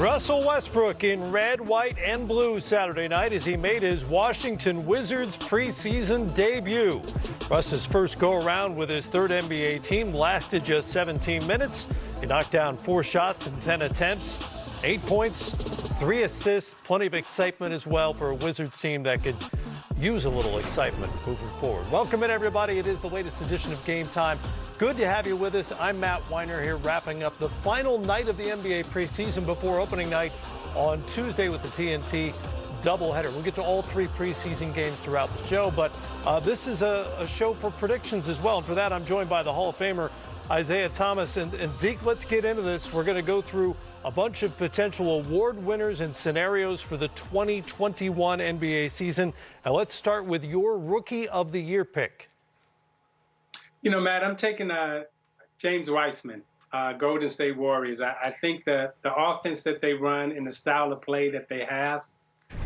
Russell Westbrook in red, white, and blue Saturday night as he made his Washington Wizards preseason debut. Russ's first go-around with his third NBA team lasted just 17 minutes. He knocked down 4 shots in 10 attempts, 8 points, 3 assists, plenty of excitement as well for a Wizards team that could use a little excitement moving forward. Welcome in, everybody. It is the latest edition of Game Time. Good to have you with us. I'm Matt Weiner here, wrapping up the final night of the NBA preseason before opening night on Tuesday with the TNT doubleheader. We'll get to all 3 preseason games throughout the show, but this is a show for predictions as well. And for that, I'm joined by the Hall of Famer Isiah Thomas. And Zeke, let's get into this. We're going to go through a bunch of potential award winners and scenarios for the 2021 NBA season. And let's start with your Rookie of the Year pick. You know, Matt, I'm taking James Wiseman, Golden State Warriors. I think that the offense that they run and the style of play that they have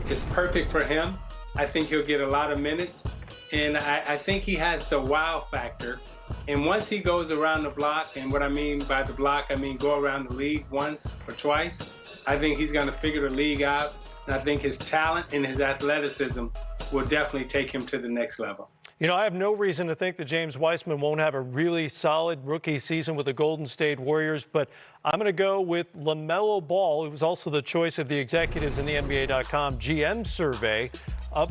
is perfect for him. I think he'll get a lot of minutes, and I think he has the wow factor. And once he goes around the block, and what I mean by the block, I mean go around the league once or twice, I think he's going to figure the league out. And I think his talent and his athleticism will definitely take him to the next level. You know, I have no reason to think that James Wiseman won't have a really solid rookie season with the Golden State Warriors, but I'm going to go with LaMelo Ball, who was also the choice of the executives in the NBA.com GM survey,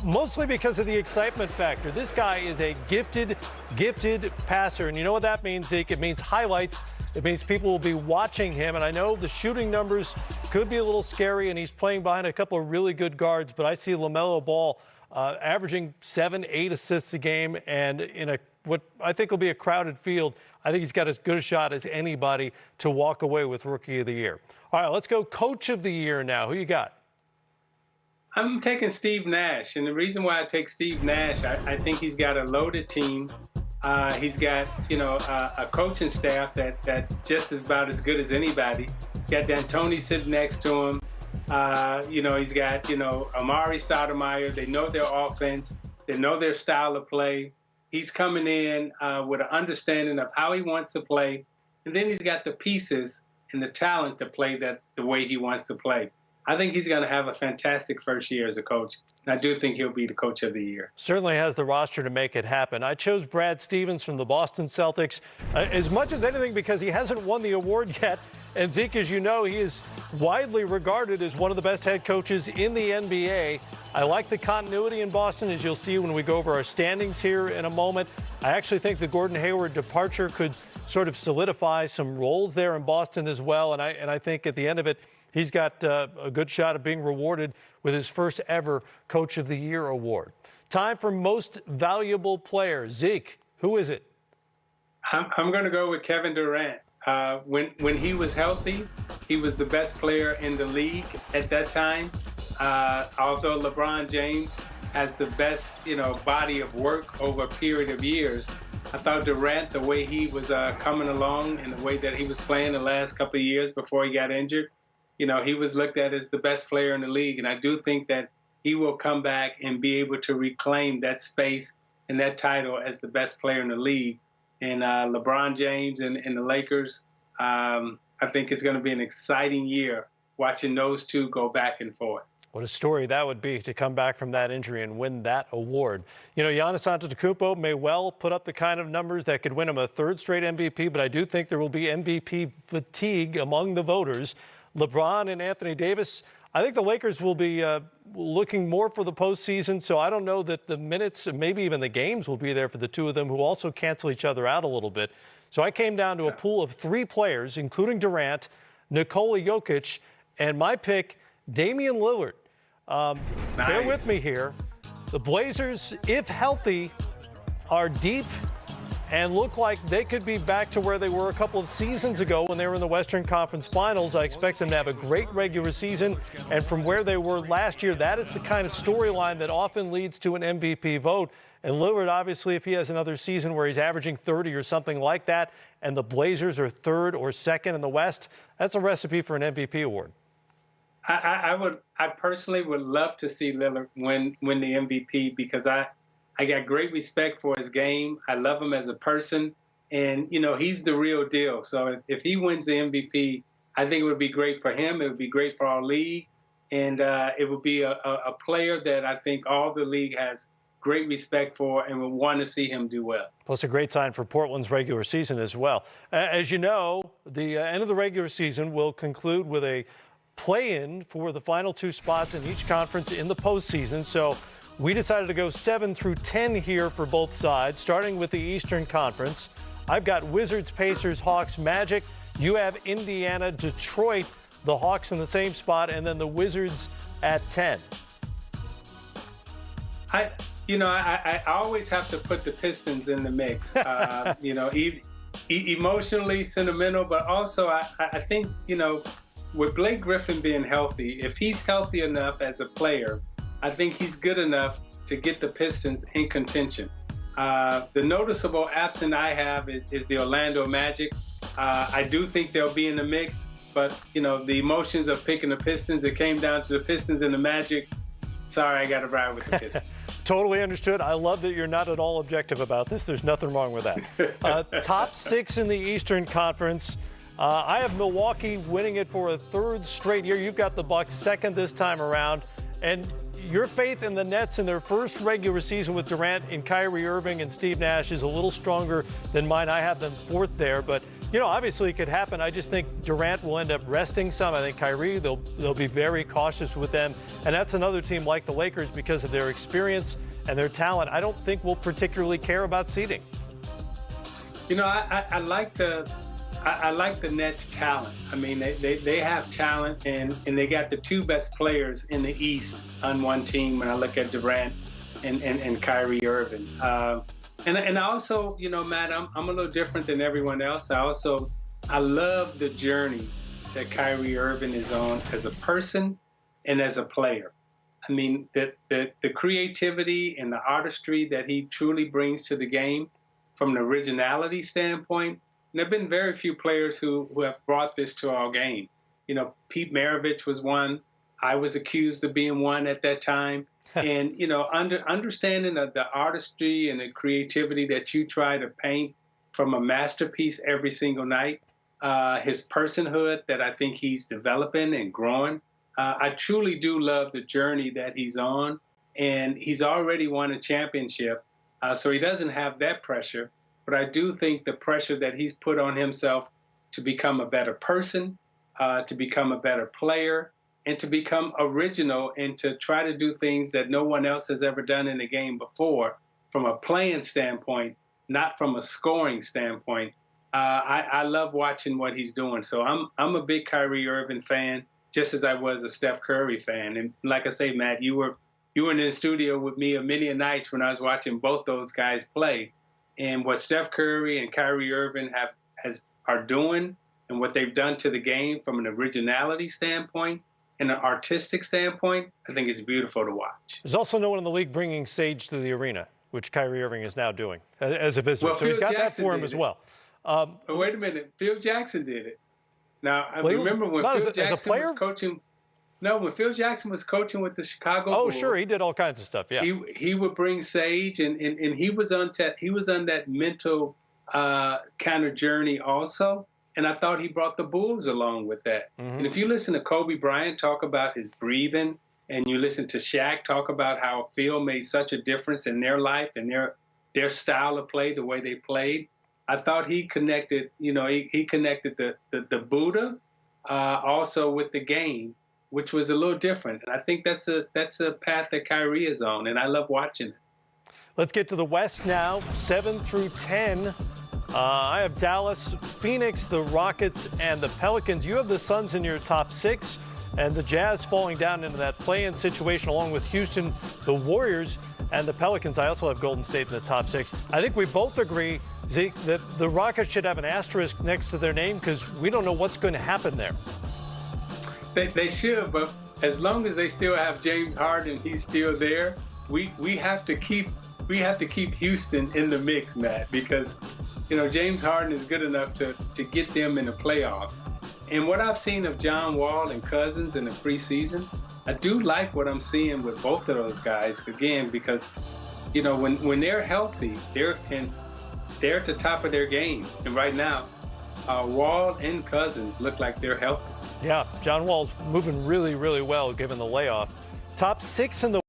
mostly because of the excitement factor. This guy is a gifted passer, and you know what that means, Zeke? It means highlights. It means people will be watching him, and I know the shooting numbers could be a little scary, and he's playing behind a couple of really good guards, but I see LaMelo Ball averaging 7-8 assists a game, and in what I think will be a crowded field, I think he's got as good a shot as anybody to walk away with Rookie of the Year. All right, let's go Coach of the Year now. Who you got? I'm taking Steve Nash, and the reason why I take Steve Nash, I think he's got a loaded team. He's got, a coaching staff that just is about as good as anybody. Got D'Antoni sitting next to him. He's got, Amari Stoudemire. They know their offense. They know their style of play. He's coming in with an understanding of how he wants to play. And then he's got the pieces and the talent to play that the way he wants to play. I think he's going to have a fantastic first year as a coach. And I do think he'll be the Coach of the Year. Certainly has the roster to make it happen. I chose Brad Stevens from the Boston Celtics as much as anything because he hasn't won the award yet. And Zeke, as you know, he is widely regarded as one of the best head coaches in the NBA. I like the continuity in Boston, as you'll see when we go over our standings here in a moment. I actually think the Gordon Hayward departure could sort of solidify some roles there in Boston as well. And I think at the end of it, he's got a good shot of being rewarded with his first ever Coach of the Year award. Time for Most Valuable Player. Zeke, who is it? I'm going to go with Kevin Durant. When he was healthy, he was the best player in the league at that time. Although LeBron James has the best, body of work over a period of years, I thought Durant, the way he was coming along and the way that he was playing the last couple of years before he got injured, he was looked at as the best player in the league. And I do think that he will come back and be able to reclaim that space and that title as the best player in the league. And LeBron James and the Lakers, I think it's going to be an exciting year watching those two go back and forth. What a story that would be to come back from that injury and win that award. Giannis Antetokounmpo may well put up the kind of numbers that could win him a 3rd straight MVP, but I do think there will be MVP fatigue among the voters. LeBron and Anthony Davis, I think the Lakers will be looking more for the postseason, so I don't know that the minutes, maybe even the games will be there for the two of them, who also cancel each other out a little bit. So I came down to a pool of 3 players, including Durant, Nikola Jokic, and my pick, Damian Lillard. Nice. Bear with me here. The Blazers, if healthy, are deep and look like they could be back to where they were a couple of seasons ago when they were in the Western Conference Finals. I expect them to have a great regular season, and from where they were last year, that is the kind of storyline that often leads to an MVP vote. And Lillard, obviously, if he has another season where he's averaging 30 or something like that, and the Blazers are 3rd or 2nd in the West, that's a recipe for an MVP award. I personally would love to see Lillard win the MVP because I got great respect for his game. I love him as a person. And, he's the real deal. So if he wins the MVP, I think it would be great for him. It would be great for our league. And it would be a player that I think all the league has great respect for and would want to see him do well. Plus a great sign for Portland's regular season as well. As you know, the end of the regular season will conclude with a play-in for the final 2 spots in each conference in the postseason. So we decided to go 7 through 10 here for both sides, starting with the Eastern Conference. I've got Wizards, Pacers, Hawks, Magic. You have Indiana, Detroit, the Hawks in the same spot, and then the Wizards at 10. I always have to put the Pistons in the mix. Emotionally, sentimental, but also I think, with Blake Griffin being healthy, if he's healthy enough as a player, I think he's good enough to get the Pistons in contention. The noticeable absent I have is the Orlando Magic. I do think they'll be in the mix, but, the emotions of picking the Pistons, it came down to the Pistons and the Magic. Sorry, I got to ride with the Pistons. Totally understood. I love that you're not at all objective about this. There's nothing wrong with that. Top 6 in the Eastern Conference. I have Milwaukee winning it for a 3rd straight year. You've got the Bucks 2nd this time around. And your faith in the Nets in their first regular season with Durant and Kyrie Irving and Steve Nash is a little stronger than mine. I have them 4th there. But, obviously it could happen. I just think Durant will end up resting some. I think Kyrie, they'll be very cautious with them. And that's another team like the Lakers because of their experience and their talent. I don't think we'll particularly care about seeding. I like the Nets' talent. I mean, they have talent, and they got the 2 best players in the East on one team when I look at Durant and Kyrie Irving. And I also, Matt, I'm a little different than everyone else. I love the journey that Kyrie Irving is on as a person and as a player. I mean, the creativity and the artistry that he truly brings to the game from an originality standpoint. And there have been very few players who have brought this to our game. Pete Maravich was one. I was accused of being one at that time. And, understanding the artistry and the creativity that you try to paint from a masterpiece every single night, his personhood that I think he's developing and growing. I truly do love the journey that he's on. And he's already won a championship, so he doesn't have that pressure. But I do think the pressure that he's put on himself to become a better person, to become a better player, and to become original and to try to do things that no one else has ever done in the game before from a playing standpoint, not from a scoring standpoint. I love watching what he's doing. So I'm a big Kyrie Irving fan, just as I was a Steph Curry fan. And like I say, Matt, you were in the studio with me many a nights when I was watching both those guys play. And what Steph Curry and Kyrie Irving are doing and what they've done to the game from an originality standpoint and an artistic standpoint, I think it's beautiful to watch. There's also no one in the league bringing Sage to the arena, which Kyrie Irving is now doing as a visitor. Well, so he's got that for him as well. Wait a minute. Phil Jackson did it. Now, I remember when Phil Jackson was coaching. No, when Phil Jackson was coaching with the Chicago Bulls. Oh, sure, he did all kinds of stuff. Yeah, he would bring Sage, and he was on that mental kind of journey also. And I thought he brought the Bulls along with that. Mm-hmm. And if you listen to Kobe Bryant talk about his breathing, and you listen to Shaq talk about how Phil made such a difference in their life and their style of play, the way they played, I thought he connected. He connected the Buddha also with the game, which was a little different. And I think that's a path that Kyrie is on, and I love watching it. Let's get to the West now, 7 through 10. I have Dallas, Phoenix, the Rockets, and the Pelicans. You have the Suns in your top 6, and the Jazz falling down into that play-in situation along with Houston, the Warriors, and the Pelicans. I also have Golden State in the top 6. I think we both agree, Zeke, that the Rockets should have an asterisk next to their name because we don't know what's going to happen there. They should, but as long as they still have James Harden, he's still there. We have to keep Houston in the mix, Matt, because James Harden is good enough to get them in the playoffs. And what I've seen of John Wall and Cousins in the preseason, I do like what I'm seeing with both of those guys again because when they're healthy, they're at the top of their game. And right now, Wall and Cousins look like they're healthy. Yeah, John Wall's moving really, really well given the layoff. Top 6 in the